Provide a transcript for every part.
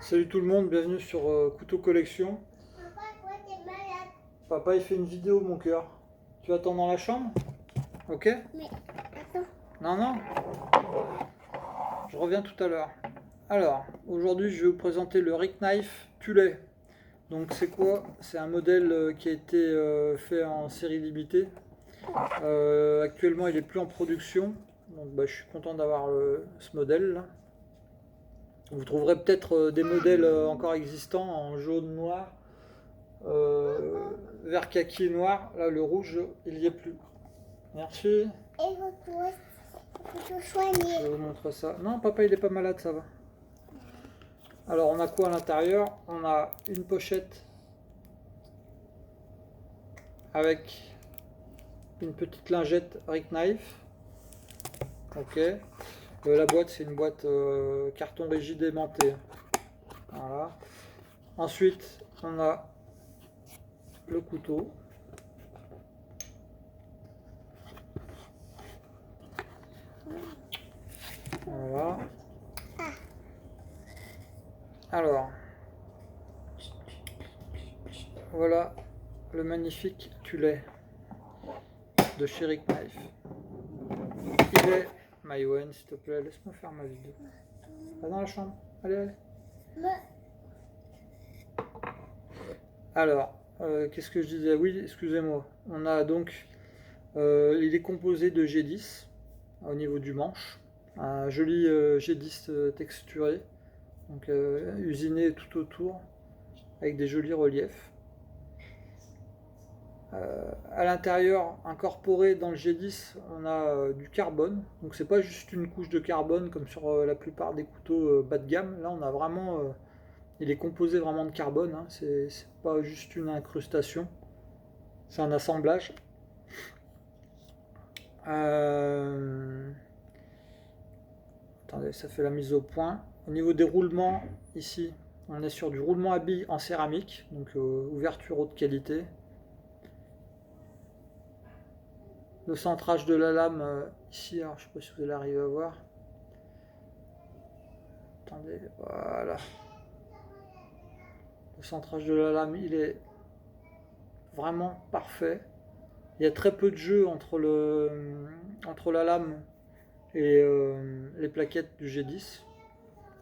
Salut tout le monde, bienvenue sur Couteau Collection. Papa, toi, t'es malade. Papa il fait une vidéo mon cœur. Tu attends dans la chambre? Ok? Mais attends. Non, non, je reviens tout à l'heure. Alors, aujourd'hui je vais vous présenter le Rick Knife Tulay. Donc c'est quoi? C'est un modèle qui a été fait en série limitée. Actuellement il est plus en production. Donc je suis content d'avoir ce modèle là. Vous trouverez peut-être des modèles encore existants en jaune noir, euh, vert kaki et noir. Là, le rouge, il n'y est plus. Merci. Et faut te soigner. Je vais vous montrer ça. Non, papa, il est pas malade, ça va. Alors, on a quoi à l'intérieur? On a une pochette avec une petite lingette Rick Knife. Ok. La boîte, c'est une boîte carton rigide aimanté. Voilà. Ensuite, on a le couteau. Voilà. Alors, voilà le magnifique Tulay de chez Rick Knife. Il est... Maïwen, s'il te plaît, laisse-moi faire ma vidéo. Va dans la chambre. Allez, allez. Mais Alors, qu'est-ce que je disais? Oui, excusez-moi. On a donc... il est composé de G10 au niveau du manche. Un joli G10 texturé. Donc usiné tout autour. Avec des jolis reliefs. À l'intérieur, incorporé dans le G10, on a du carbone. Donc c'est pas juste une couche de carbone comme sur la plupart des couteaux bas de gamme. Là, on a vraiment, il est composé vraiment de carbone. Hein. C'est pas juste une incrustation. C'est un assemblage. Attendez, ça fait la mise au point. Au niveau des roulements, ici, on est sur du roulement à billes en céramique, donc ouverture haute qualité. Le centrage de la lame ici, alors je sais pas si vous allez arriver à voir. Attendez, voilà. Le centrage de la lame, il est vraiment parfait. Il y a très peu de jeu entre la lame et les plaquettes du G10.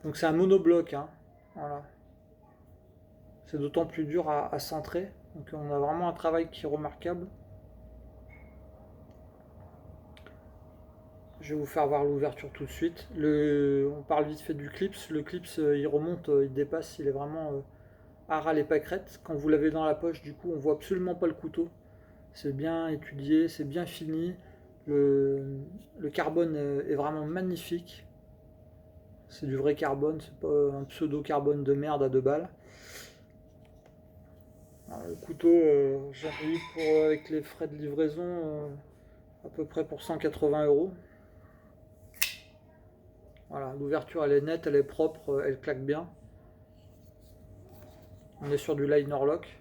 Donc c'est un monobloc, hein. Voilà. C'est d'autant plus dur à centrer. Donc on a vraiment un travail qui est remarquable. Je vais vous faire voir l'ouverture tout de suite. On parle vite fait du clips. Le clips, il remonte, il dépasse, il est vraiment à ras les pâquerettes. Quand vous l'avez dans la poche, du coup, on voit absolument pas le couteau. C'est bien étudié, c'est bien fini. Le carbone est vraiment magnifique. C'est du vrai carbone, c'est pas un pseudo carbone de merde à 2 balles. Alors, le couteau, j'en ai eu avec les frais de livraison à peu près pour 180 €. Voilà, l'ouverture elle est nette, elle est propre, elle claque bien. On est sur du liner lock.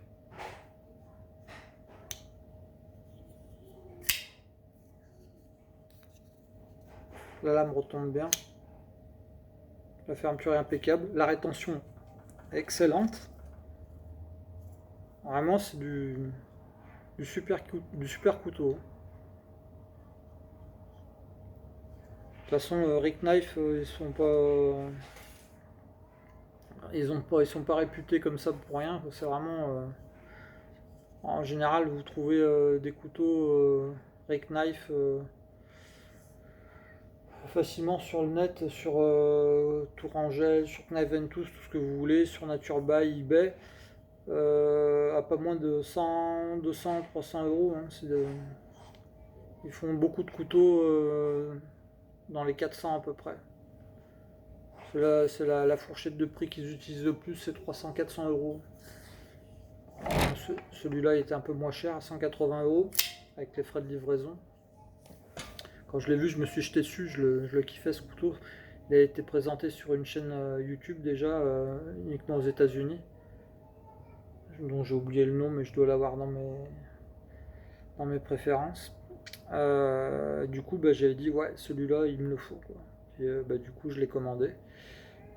La lame retombe bien. La fermeture est impeccable. La rétention est excellente. Vraiment, c'est du super couteau. De toute façon, Rick Knife, ils sont pas réputés comme ça pour rien. C'est vraiment, en général, vous trouvez des couteaux Rick Knife facilement sur le net, sur Tourangelle, sur Knife Ventus, tout ce que vous voulez, sur Naturbuy, eBay, à pas moins de 100, 200, 300 €. Hein. Ils font beaucoup de couteaux dans les 400 à peu près. C'est la fourchette de prix qu'ils utilisent le plus, c'est 300-400 €. Celui-là était un peu moins cher, à 180 € avec les frais de livraison. Quand je l'ai vu, je me suis jeté dessus, je le kiffais ce couteau. Il a été présenté sur une chaîne YouTube déjà, uniquement aux États-Unis, dont j'ai oublié le nom, mais je dois l'avoir dans mes préférences. Du coup, j'avais dit, ouais, celui-là, il me le faut, quoi. Et, du coup, je l'ai commandé.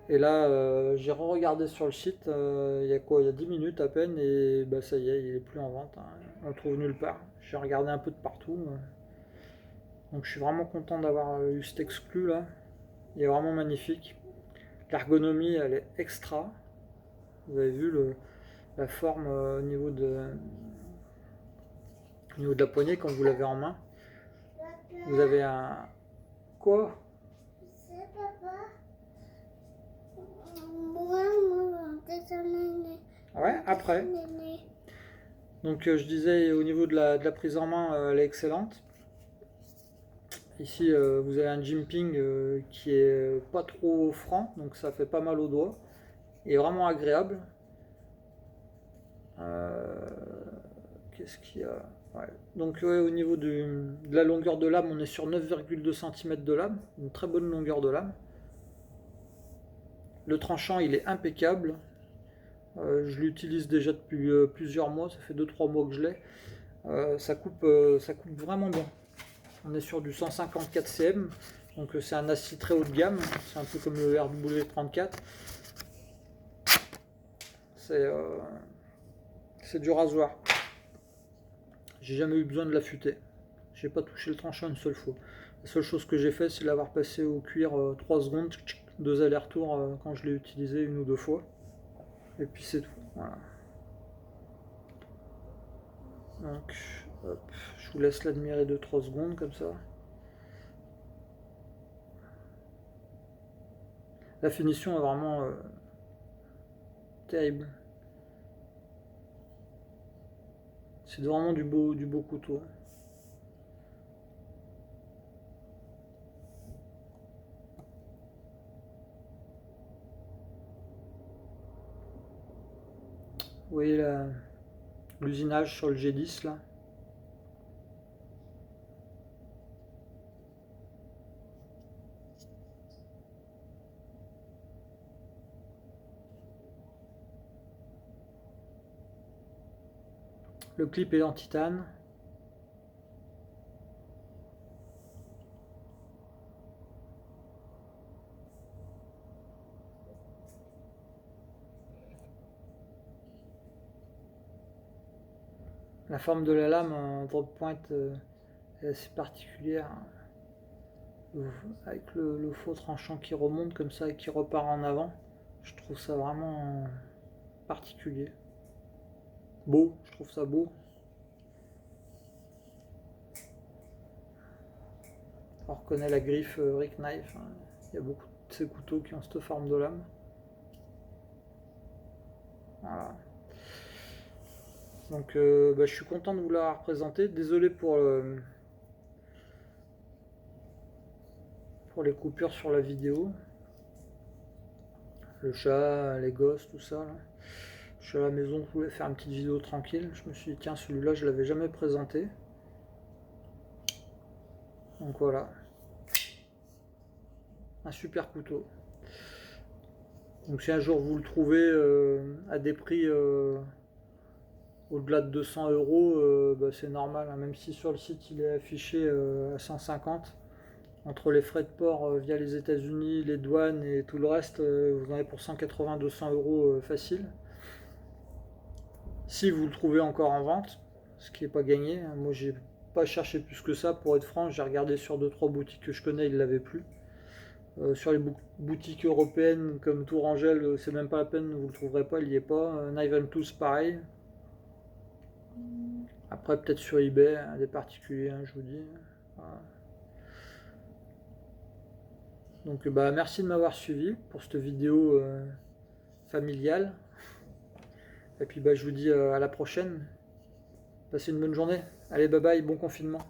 Et là, j'ai re-regardé sur le site, il y a quoi, il y a 10 minutes à peine, et bah ça y est, il est plus en vente, hein. On le trouve nulle part. J'ai regardé un peu de partout. Donc je suis vraiment content d'avoir eu cet exclu là. Il est vraiment magnifique. L'ergonomie, elle est extra. Vous avez vu la forme au niveau de la poignée quand vous l'avez en main. Vous avez un... Quoi? C'est papa. Moi, désolé. Ouais, après. Désolé. Donc je disais, au niveau de la prise en main, elle est excellente. Ici, vous avez un jimping qui est pas trop franc, donc ça fait pas mal aux doigts. Il est vraiment agréable. Qu'est-ce qu'il y a? Ouais. Donc ouais, au niveau de la longueur de lame, on est sur 9,2 cm de lame, une très bonne longueur de lame. Le tranchant, il est impeccable. Je l'utilise déjà depuis plusieurs mois, ça fait 2-3 mois que je l'ai. Ça coupe vraiment bien. On est sur du 154 cm, donc c'est un acier très haut de gamme, c'est un peu comme le RW34. C'est du rasoir. J'ai jamais eu besoin de l'affûter. J'ai pas touché le tranchant une seule fois. La seule chose que j'ai fait, c'est l'avoir passé au cuir 3 secondes, 2 allers-retours quand je l'ai utilisé une ou deux fois. Et puis c'est tout. Voilà. Donc, hop, je vous laisse l'admirer 2-3 secondes comme ça. La finition est vraiment terrible. C'est vraiment du beau couteau. Vous voyez l'usinage sur le G10 là. Le clip est en titane. La forme de la lame en drop point est assez particulière, avec le faux tranchant qui remonte comme ça et qui repart en avant. Je trouve ça vraiment particulier. Beau, je trouve ça beau. On reconnaît la griffe Rick Knife, hein. Il y a beaucoup de ces couteaux qui ont cette forme de lame. Voilà. Donc je suis content de vous l'avoir présenté. Désolé pour les coupures sur la vidéo. Le chat, les gosses, tout ça. Là. Je suis à la maison, je voulais faire une petite vidéo tranquille. Je me suis dit, tiens, celui-là, je l'avais jamais présenté. Donc voilà. Un super couteau. Donc si un jour vous le trouvez à des prix au-delà de 200 euros, c'est normal, hein. Même si sur le site il est affiché à 150. Entre les frais de port via les États-Unis, les douanes et tout le reste, vous en avez pour 180-200 euros facile. Si vous le trouvez encore en vente, ce qui n'est pas gagné, hein. Moi j'ai pas cherché plus que ça pour être franc, j'ai regardé sur 2-3 boutiques que je connais, ils ne l'avaient plus. Sur les boutiques européennes comme Tourangelle, c'est même pas la peine, vous le trouverez pas, il n'y est pas. Knife & Tools pareil. Après peut-être sur eBay, hein, des particuliers, hein, je vous dis. Voilà. Donc merci de m'avoir suivi pour cette vidéo familiale. Et puis je vous dis à la prochaine. Passez une bonne journée. Allez, bye bye, bon confinement.